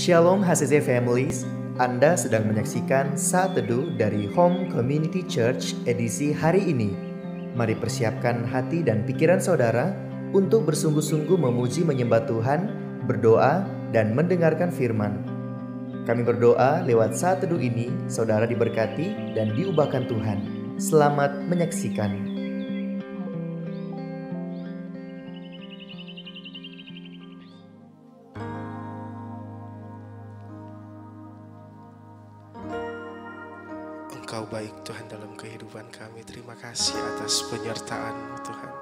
Shalom HCC Families, Anda sedang menyaksikan Saat Teduh dari Home Community Church edisi hari ini. Mari persiapkan hati dan pikiran saudara untuk bersungguh-sungguh memuji menyembah Tuhan, berdoa, dan mendengarkan firman. Kami berdoa lewat Saat Teduh ini, saudara diberkati dan diubahkan Tuhan. Selamat menyaksikan. Engkau baik Tuhan dalam kehidupan kami. Terima kasih atas penyertaan-Mu Tuhan.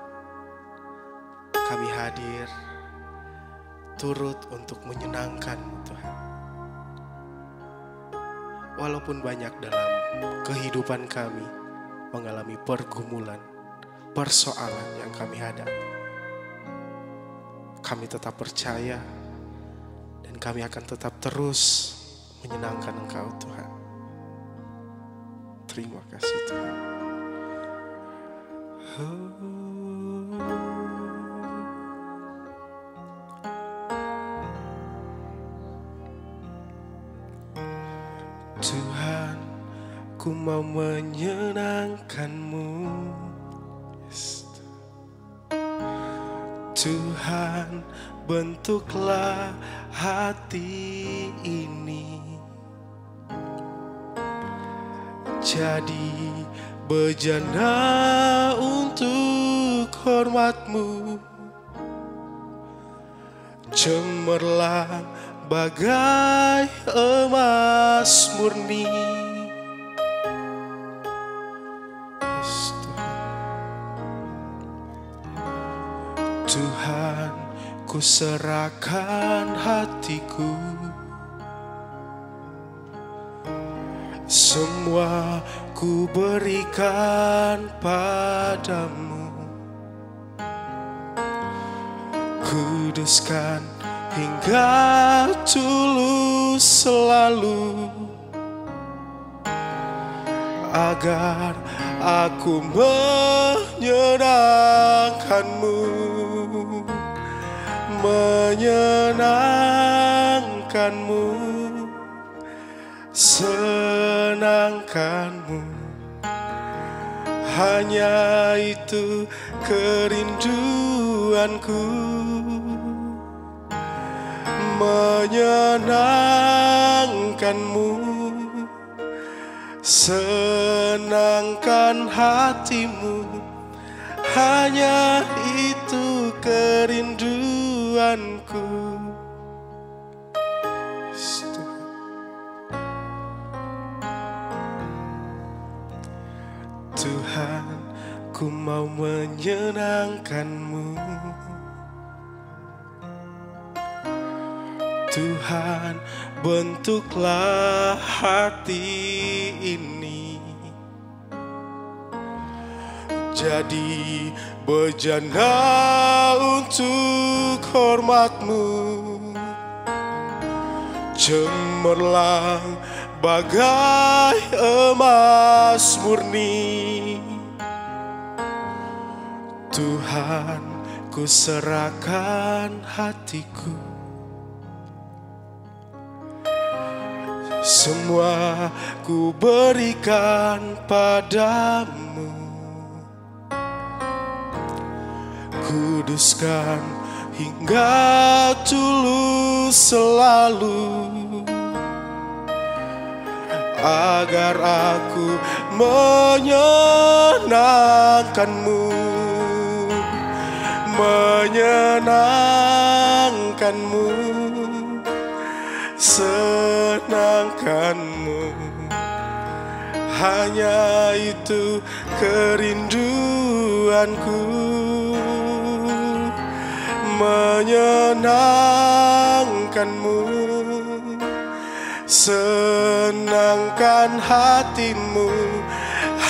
Kami hadir turut untuk menyenangkan-Mu Tuhan. Walaupun banyak dalam kehidupan kami mengalami pergumulan, persoalan yang kami hadapi, kami tetap percaya dan kami akan tetap terus menyenangkan Engkau Tuhan. Terima kasih Tuhan. Tuhan, ku mau menyenangkan-Mu. Yes. Tuhan, bentuklah hati ini jadi bejana untuk hormat-Mu, cemerlang bagai emas murni. Yes, Tuhan, ku serahkan hatiku, semua ku berikan padamu. Kuduskan hingga tulus selalu, agar aku menyenangkan-Mu, menyenangkan-Mu, senangkan-Mu. Hanya itu kerinduanku, menyenangkan-Mu, senangkan hati-Mu. Hanya itu kerinduanku. Tuhan, ku mau menyenangkan-Mu. Tuhan, bentuklah hati ini jadi bejana untuk hormat-Mu, cemerlang bagai emas murni. Tuhan, ku serahkan hatiku, semua ku berikan padamu. Kuduskan hingga tulus selalu, agar aku menyenangkan-Mu, menyenangkan-Mu, senangkan-Mu. Hanya itu kerinduanku, menyenangkan-Mu, senangkan hati-Mu.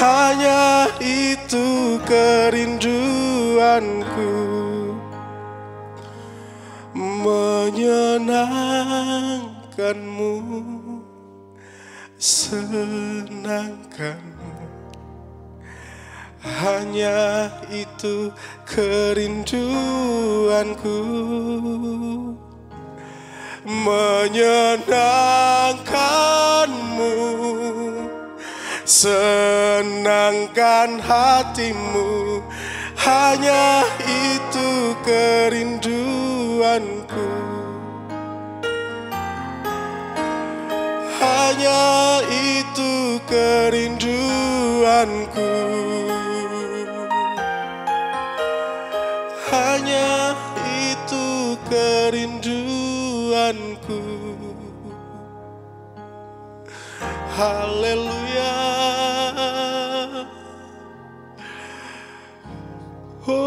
Hanya itu kerinduanku, menyenangkan-Mu, senangkan-Mu. Hanya itu kerinduanku, menyenangkanmu, senangkan hatimu. Hanya itu kerinduanku, hanya itu kerinduanku, hanya itu kerinduanku. Haleluya. Oh,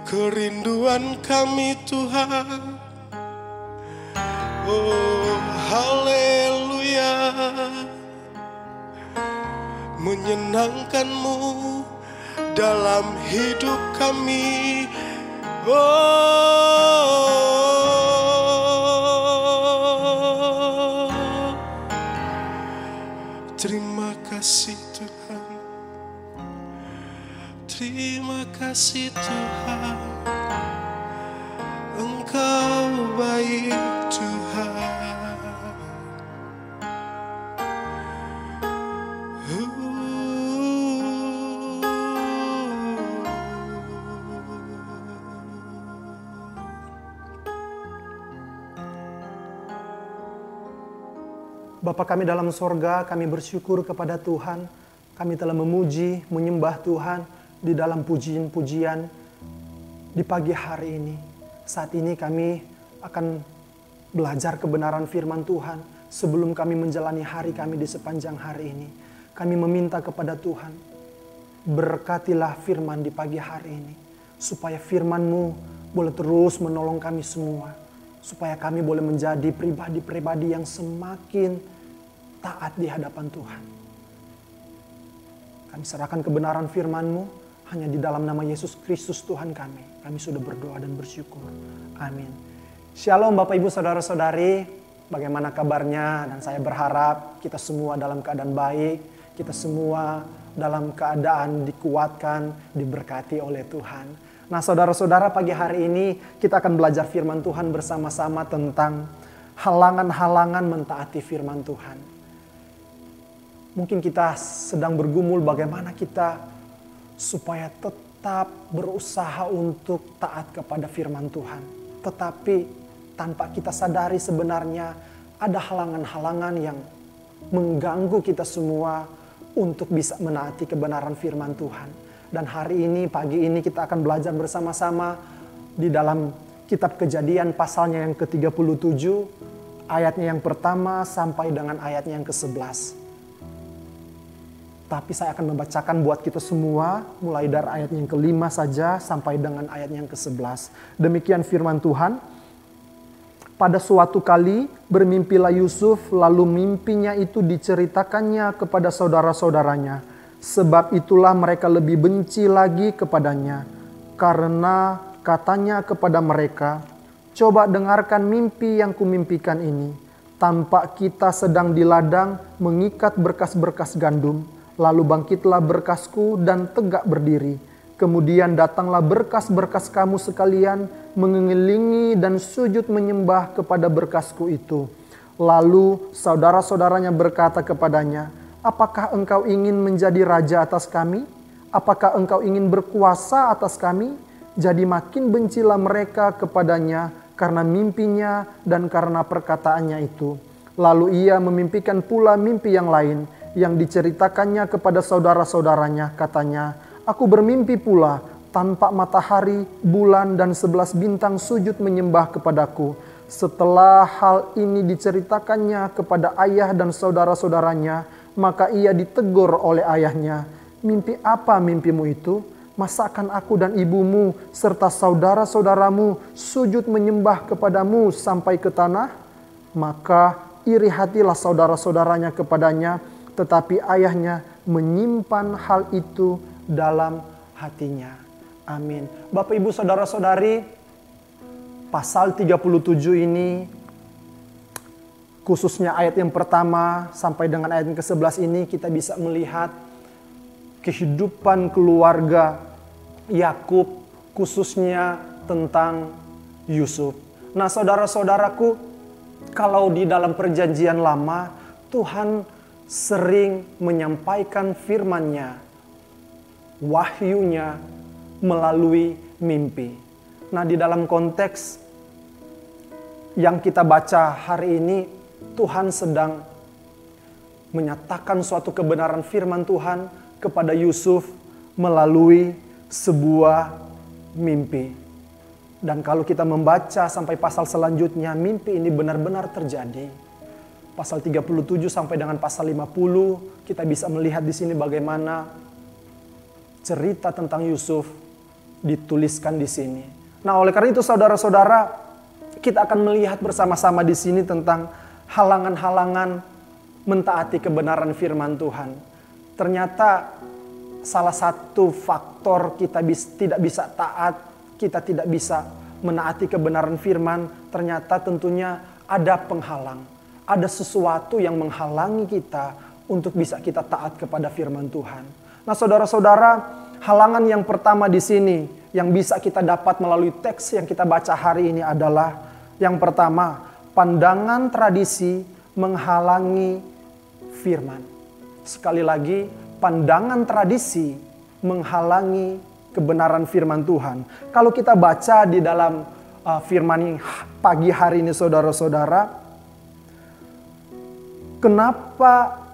kerinduan kami Tuhan. Oh, haleluya. Menyenangkan-Mu dalam hidup kami. Oh, terima kasih Tuhan, terima kasih Tuhan, Engkau baik Tuhan. Bapa kami dalam sorga, kami bersyukur kepada Tuhan. Kami telah memuji, menyembah Tuhan di dalam pujian-pujian di pagi hari ini. Saat ini kami akan belajar kebenaran firman Tuhan. Sebelum kami menjalani hari kami di sepanjang hari ini, kami meminta kepada Tuhan, berkatilah firman di pagi hari ini, supaya firman-Mu boleh terus menolong kami semua, supaya kami boleh menjadi pribadi-pribadi yang semakin taat di hadapan Tuhan. Kami serahkan kebenaran firman-Mu hanya di dalam nama Yesus Kristus Tuhan kami. Kami sudah berdoa dan bersyukur. Amin. Shalom Bapak Ibu Saudara-saudari, bagaimana kabarnya? Dan saya berharap kita semua dalam keadaan baik, kita semua dalam keadaan dikuatkan, diberkati oleh Tuhan. Nah saudara-saudara, pagi hari ini kita akan belajar firman Tuhan bersama-sama tentang halangan-halangan mentaati firman Tuhan. Mungkin kita sedang bergumul bagaimana kita supaya tetap berusaha untuk taat kepada firman Tuhan. Tetapi tanpa kita sadari sebenarnya ada halangan-halangan yang mengganggu kita semua untuk bisa menaati kebenaran firman Tuhan. Dan hari ini, pagi ini kita akan belajar bersama-sama di dalam kitab Kejadian pasalnya yang ke-37, ayatnya yang pertama sampai dengan ayatnya yang ke-11. Tapi saya akan membacakan buat kita semua mulai dari ayat yang ke-5 saja sampai dengan ayat yang ke-11. Demikian firman Tuhan. Pada suatu kali bermimpilah Yusuf, lalu mimpinya itu diceritakannya kepada saudara-saudaranya. Sebab itulah mereka lebih benci lagi kepadanya. Karena katanya kepada mereka, coba dengarkan mimpi yang kumimpikan ini. Tampak kita sedang di ladang mengikat berkas-berkas gandum. Lalu bangkitlah berkasku dan tegak berdiri. Kemudian datanglah berkas-berkas kamu sekalian mengelilingi dan sujud menyembah kepada berkasku itu. Lalu saudara-saudaranya berkata kepadanya, apakah engkau ingin menjadi raja atas kami? Apakah engkau ingin berkuasa atas kami? Jadi makin bencilah mereka kepadanya karena mimpinya dan karena perkataannya itu. Lalu ia memimpikan pula mimpi yang lain, yang diceritakannya kepada saudara-saudaranya. Katanya, aku bermimpi pula, tampak matahari, bulan, dan 11 bintang sujud menyembah kepadaku. Setelah hal ini diceritakannya kepada ayah dan saudara-saudaranya, maka ia ditegur oleh ayahnya. Mimpi apa mimpimu itu? Masakan aku dan ibumu serta saudara-saudaramu sujud menyembah kepadamu sampai ke tanah? Maka iri hatilah saudara-saudaranya kepadanya, tetapi ayahnya menyimpan hal itu dalam hatinya. Amin. Bapak Ibu Saudara-saudari, pasal 37 ini, khususnya ayat yang pertama sampai dengan ayat yang ke-11 ini, kita bisa melihat kehidupan keluarga Yakub, khususnya tentang Yusuf. Nah, saudara-saudaraku, kalau di dalam perjanjian lama, Tuhan sering menyampaikan firman-Nya, wahyunya melalui mimpi. Nah, di dalam konteks yang kita baca hari ini, Tuhan sedang menyatakan suatu kebenaran firman Tuhan kepada Yusuf melalui sebuah mimpi. Dan kalau kita membaca sampai pasal selanjutnya, mimpi ini benar-benar terjadi. Pasal 37 sampai dengan pasal 50, kita bisa melihat di sini bagaimana cerita tentang Yusuf dituliskan di sini. Nah, oleh karena itu saudara-saudara, kita akan melihat bersama-sama di sini tentang halangan-halangan mentaati kebenaran firman Tuhan. Ternyata salah satu faktor kita tidak bisa taat, kita tidak bisa menaati kebenaran firman, ternyata tentunya ada penghalang. Ada sesuatu yang menghalangi kita untuk bisa kita taat kepada firman Tuhan. Nah, saudara-saudara, halangan yang pertama di sini yang bisa kita dapat melalui teks yang kita baca hari ini adalah yang pertama, pandangan tradisi menghalangi firman. Sekali lagi, pandangan tradisi menghalangi kebenaran firman Tuhan. Kalau kita baca di dalam firman pagi hari ini saudara-saudara, kenapa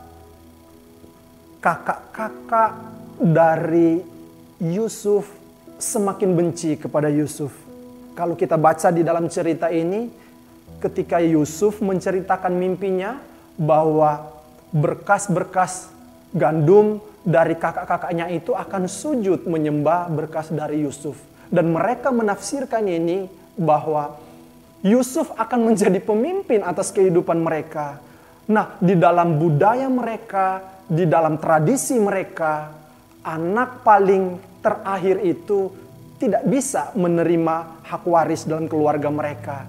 kakak-kakak dari Yusuf semakin benci kepada Yusuf? Kalau kita baca di dalam cerita ini, ketika Yusuf menceritakan mimpinya bahwa berkas-berkas gandum dari kakak-kakaknya itu akan sujud menyembah berkas dari Yusuf. Dan mereka menafsirkan ini bahwa Yusuf akan menjadi pemimpin atas kehidupan mereka. Nah, di dalam budaya mereka, di dalam tradisi mereka, anak paling terakhir itu tidak bisa menerima hak waris dalam keluarga mereka.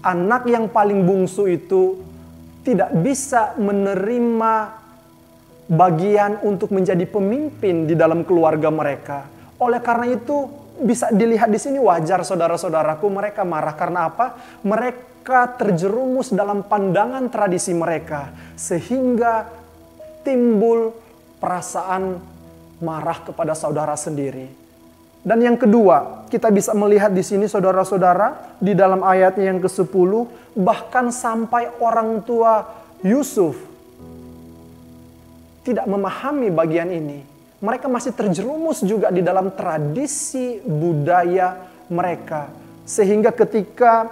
Anak yang paling bungsu itu tidak bisa menerima bagian untuk menjadi pemimpin di dalam keluarga mereka. Oleh karena itu, bisa dilihat di sini wajar saudara-saudaraku, mereka marah karena apa? Mereka terjerumus dalam pandangan tradisi mereka sehingga timbul perasaan marah kepada saudara sendiri. Dan yang kedua, kita bisa melihat di sini saudara-saudara, di dalam ayatnya yang ke-10, bahkan sampai orang tua Yusuf tidak memahami bagian ini. Mereka masih terjerumus juga di dalam tradisi budaya mereka. Sehingga ketika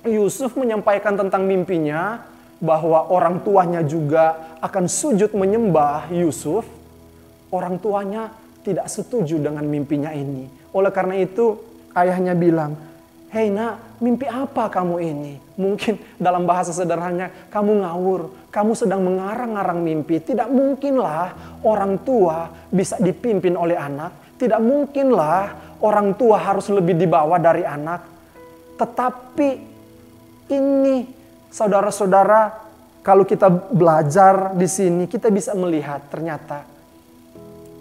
Yusuf menyampaikan tentang mimpinya, bahwa orang tuanya juga akan sujud menyembah Yusuf, orang tuanya tidak setuju dengan mimpinya ini. Oleh karena itu, ayahnya bilang, "Hei nak, mimpi apa kamu ini?" Mungkin dalam bahasa sederhananya, kamu ngawur, kamu sedang mengarang-arang mimpi. Tidak mungkinlah orang tua bisa dipimpin oleh anak. Tidak mungkinlah orang tua harus lebih di bawah dari anak. Tetapi ini, saudara-saudara, kalau kita belajar di sini, kita bisa melihat ternyata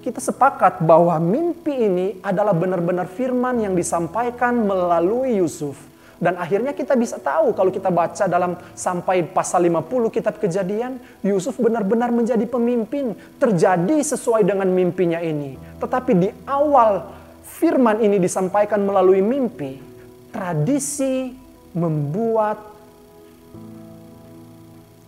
kita sepakat bahwa mimpi ini adalah benar-benar firman yang disampaikan melalui Yusuf. Dan akhirnya kita bisa tahu kalau kita baca dalam sampai pasal 50 kitab Kejadian, Yusuf benar-benar menjadi pemimpin. Terjadi sesuai dengan mimpinya ini. Tetapi di awal firman ini disampaikan melalui mimpi, tradisi membuat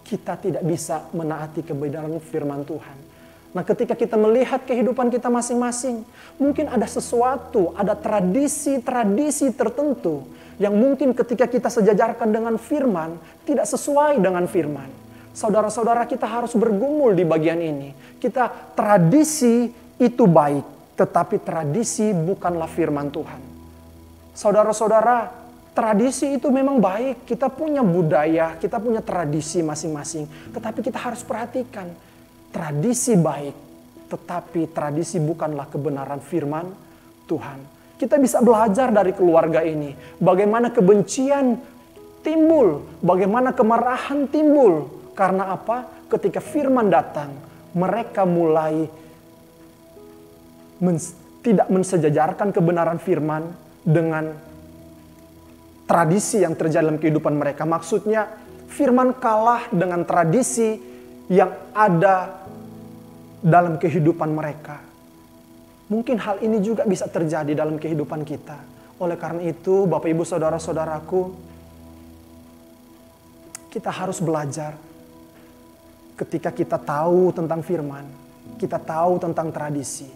kita tidak bisa menaati kebenaran firman Tuhan. Nah, ketika kita melihat kehidupan kita masing-masing, mungkin ada sesuatu, ada tradisi-tradisi tertentu yang mungkin ketika kita sejajarkan dengan firman, tidak sesuai dengan firman. Saudara-saudara, kita harus bergumul di bagian ini. Tradisi itu baik, tetapi tradisi bukanlah firman Tuhan. Saudara-saudara, tradisi itu memang baik, kita punya budaya, kita punya tradisi masing-masing. Tetapi kita harus perhatikan, tradisi baik, tetapi tradisi bukanlah kebenaran firman Tuhan. Kita bisa belajar dari keluarga ini, bagaimana kebencian timbul, bagaimana kemarahan timbul. Karena apa? Ketika firman datang, mereka mulai tidak mensejajarkan kebenaran firman dengan tradisi yang terjadi dalam kehidupan mereka. Maksudnya firman kalah dengan tradisi yang ada dalam kehidupan mereka. Mungkin hal ini juga bisa terjadi dalam kehidupan kita. Oleh karena itu, Bapak Ibu Saudara-saudaraku, kita harus belajar. Ketika kita tahu tentang firman, kita tahu tentang tradisi,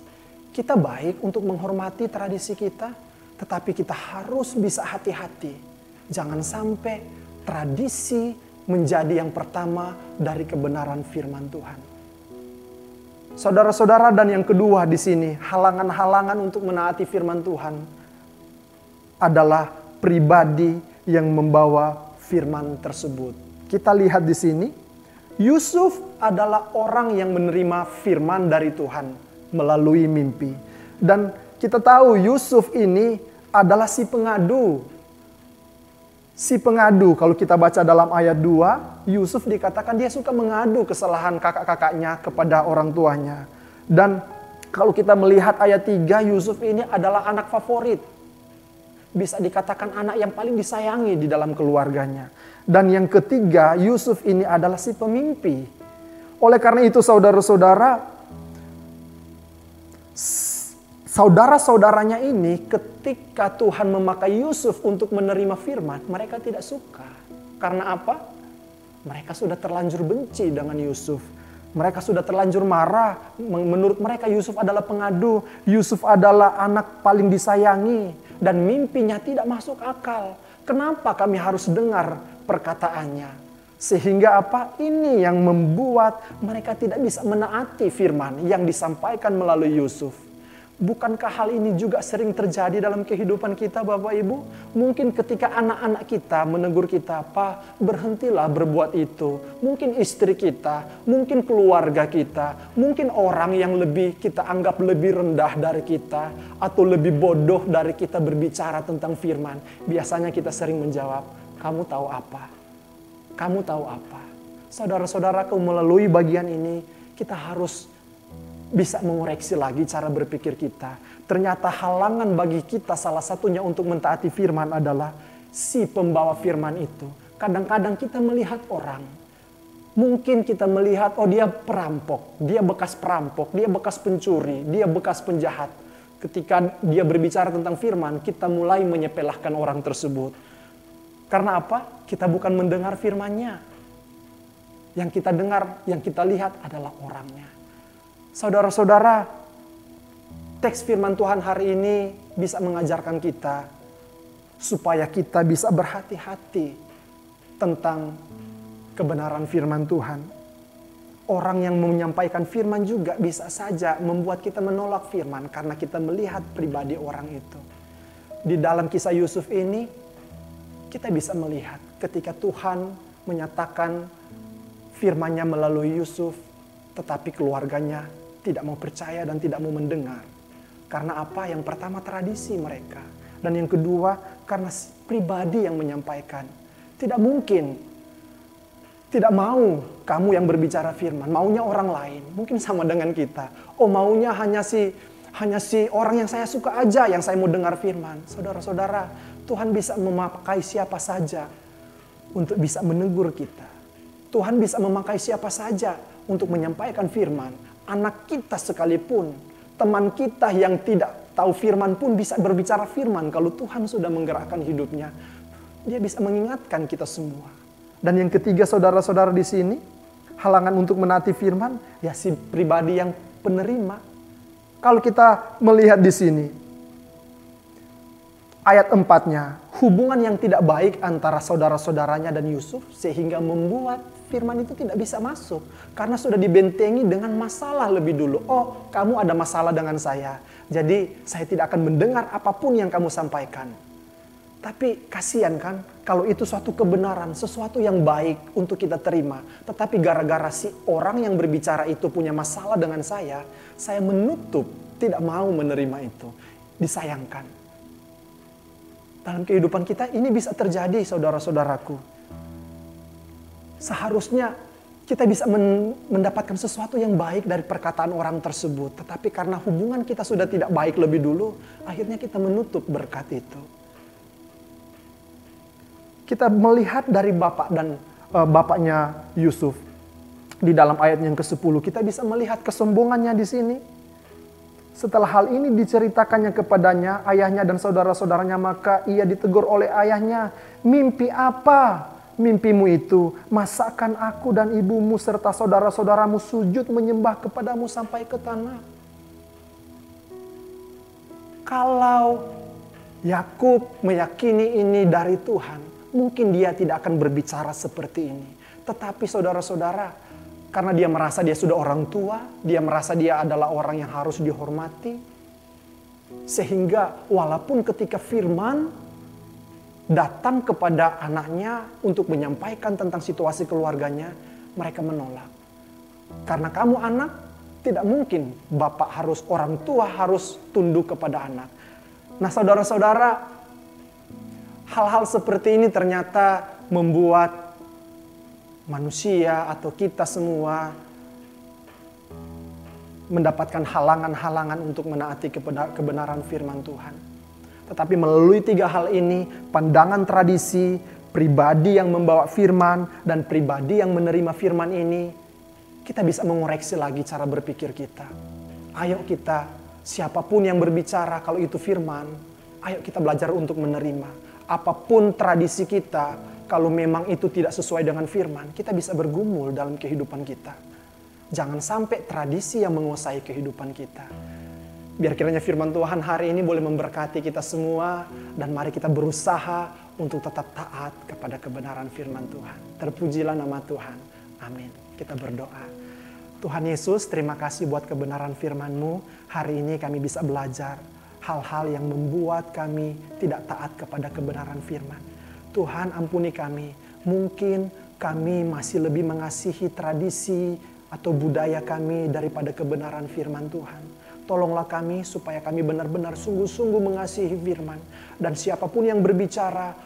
kita baik untuk menghormati tradisi kita, tetapi kita harus bisa hati-hati. Jangan sampai tradisi menjadi yang pertama dari kebenaran firman Tuhan. Saudara-saudara, dan yang kedua di sini, halangan-halangan untuk menaati firman Tuhan adalah pribadi yang membawa firman tersebut. Kita lihat di sini, Yusuf adalah orang yang menerima firman dari Tuhan melalui mimpi. Dan kita tahu Yusuf ini adalah si pengadu. Si pengadu, kalau kita baca dalam ayat 2, Yusuf dikatakan dia suka mengadu kesalahan kakak-kakaknya kepada orang tuanya. Dan kalau kita melihat ayat 3, Yusuf ini adalah anak favorit. Bisa dikatakan anak yang paling disayangi di dalam keluarganya. Dan yang ketiga, Yusuf ini adalah si pemimpi. Oleh karena itu saudara-saudara, saudara-saudaranya ini ketika Tuhan memakai Yusuf untuk menerima firman, mereka tidak suka. Karena apa? Mereka sudah terlanjur benci dengan Yusuf. Mereka sudah terlanjur marah. Menurut mereka Yusuf adalah pengadu. Yusuf adalah anak paling disayangi. Dan mimpinya tidak masuk akal. Kenapa kami harus dengar perkataannya? Sehingga apa? Ini yang membuat mereka tidak bisa menaati firman yang disampaikan melalui Yusuf. Bukankah hal ini juga sering terjadi dalam kehidupan kita, Bapak Ibu? Mungkin ketika anak-anak kita menegur kita, "Pak, berhentilah berbuat itu." Mungkin istri kita, mungkin keluarga kita, mungkin orang yang kita anggap lebih rendah dari kita, atau lebih bodoh dari kita berbicara tentang firman. Biasanya kita sering menjawab, "Kamu tahu apa? Kamu tahu apa?" Saudara-saudaraku, melalui bagian ini, kita harus bisa mengoreksi lagi cara berpikir kita. Ternyata halangan bagi kita salah satunya untuk mentaati firman adalah si pembawa firman itu. Kadang-kadang kita melihat orang. Mungkin kita melihat, oh dia perampok, dia bekas perampok, dia bekas pencuri, dia bekas penjahat. Ketika dia berbicara tentang firman, kita mulai menyepelekan orang tersebut. Karena apa? Kita bukan mendengar firman-Nya. Yang kita dengar, yang kita lihat adalah orangnya. Saudara-saudara, teks firman Tuhan hari ini bisa mengajarkan kita supaya kita bisa berhati-hati tentang kebenaran firman Tuhan. Orang yang menyampaikan firman juga bisa saja membuat kita menolak firman karena kita melihat pribadi orang itu. Di dalam kisah Yusuf ini, kita bisa melihat ketika Tuhan menyatakan firman-Nya melalui Yusuf, tetapi keluarganya tidak mau percaya dan tidak mau mendengar. Karena apa? Yang pertama tradisi mereka. Dan yang kedua karena pribadi yang menyampaikan. Tidak mungkin. Tidak mau kamu yang berbicara firman. Maunya orang lain. Mungkin sama dengan kita. Oh maunya hanya si orang yang saya suka aja yang saya mau dengar firman. Saudara-saudara, Tuhan bisa memakai siapa saja untuk bisa menegur kita. Tuhan bisa memakai siapa saja untuk menyampaikan firman. Anak kita sekalipun, teman kita yang tidak tahu firman pun bisa berbicara firman kalau Tuhan sudah menggerakkan hidupnya. Dia bisa mengingatkan kita semua. Dan yang ketiga saudara-saudara di sini, halangan untuk menaati firman, ya si pribadi yang penerima. Kalau kita melihat di sini, ayat 4-nya, hubungan yang tidak baik antara saudara-saudaranya dan Yusuf sehingga membuat firman itu tidak bisa masuk. Karena sudah dibentengi dengan masalah lebih dulu. Oh, kamu ada masalah dengan saya. Jadi saya tidak akan mendengar apapun yang kamu sampaikan. Tapi kasihan kan kalau itu suatu kebenaran, sesuatu yang baik untuk kita terima. Tetapi gara-gara si orang yang berbicara itu punya masalah dengan saya menutup, tidak mau menerima itu. Disayangkan. Dalam kehidupan kita ini bisa terjadi saudara-saudaraku. Seharusnya kita bisa mendapatkan sesuatu yang baik dari perkataan orang tersebut. Tetapi karena hubungan kita sudah tidak baik lebih dulu, akhirnya kita menutup berkat itu. Kita melihat dari bapaknya Yusuf di dalam ayat yang ke-10, kita bisa melihat kesombongannya di sini. Setelah hal ini diceritakannya kepadanya, ayahnya dan saudara-saudaranya, maka ia ditegur oleh ayahnya, "Mimpi apa mimpimu itu? Masakan aku dan ibumu serta saudara-saudaramu sujud menyembah kepadamu sampai ke tanah?" Kalau Yakub meyakini ini dari Tuhan, mungkin dia tidak akan berbicara seperti ini. Tetapi saudara-saudara, karena dia merasa dia sudah orang tua, dia merasa dia adalah orang yang harus dihormati. Sehingga walaupun ketika firman datang kepada anaknya untuk menyampaikan tentang situasi keluarganya, mereka menolak. Karena kamu anak, tidak mungkin orang tua harus tunduk kepada anak. Nah saudara-saudara, hal-hal seperti ini ternyata membuat manusia atau kita semua mendapatkan halangan-halangan untuk menaati kebenaran firman Tuhan. Tetapi melalui 3 hal ini, pandangan tradisi, pribadi yang membawa firman, dan pribadi yang menerima firman ini, kita bisa mengoreksi lagi cara berpikir kita. Ayo kita, siapapun yang berbicara kalau itu firman, ayo kita belajar untuk menerima. Apapun tradisi kita, kalau memang itu tidak sesuai dengan firman, kita bisa bergumul dalam kehidupan kita. Jangan sampai tradisi yang menguasai kehidupan kita. Biar kiranya firman Tuhan hari ini boleh memberkati kita semua, dan mari kita berusaha untuk tetap taat kepada kebenaran firman Tuhan. Terpujilah nama Tuhan. Amin. Kita berdoa. Tuhan Yesus, terima kasih buat kebenaran firman-Mu. Hari ini kami bisa belajar hal-hal yang membuat kami tidak taat kepada kebenaran firman. Tuhan, ampuni kami. Mungkin kami masih lebih mengasihi tradisi atau budaya kami daripada kebenaran firman Tuhan. Tolonglah kami supaya kami benar-benar sungguh-sungguh mengasihi firman. Dan siapapun yang berbicara,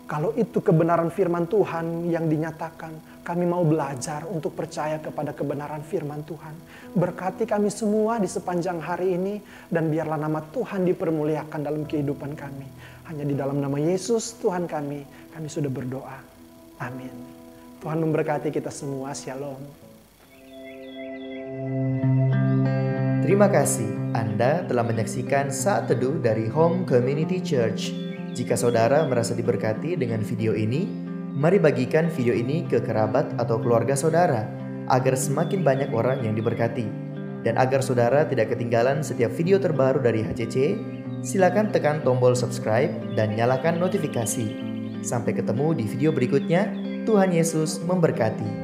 kalau itu kebenaran firman Tuhan yang dinyatakan, kami mau belajar untuk percaya kepada kebenaran firman Tuhan. Berkati kami semua di sepanjang hari ini, dan biarlah nama Tuhan dipermuliakan dalam kehidupan kami. Hanya di dalam nama Yesus Tuhan kami sudah berdoa. Amin. Tuhan memberkati kita semua. Shalom. Terima kasih Anda telah menyaksikan Saat Teduh dari Home Community Church. Jika saudara merasa diberkati dengan video ini, mari bagikan video ini ke kerabat atau keluarga saudara, agar semakin banyak orang yang diberkati. Dan agar saudara tidak ketinggalan setiap video terbaru dari HCC, silakan tekan tombol subscribe dan nyalakan notifikasi. Sampai ketemu di video berikutnya. Tuhan Yesus memberkati.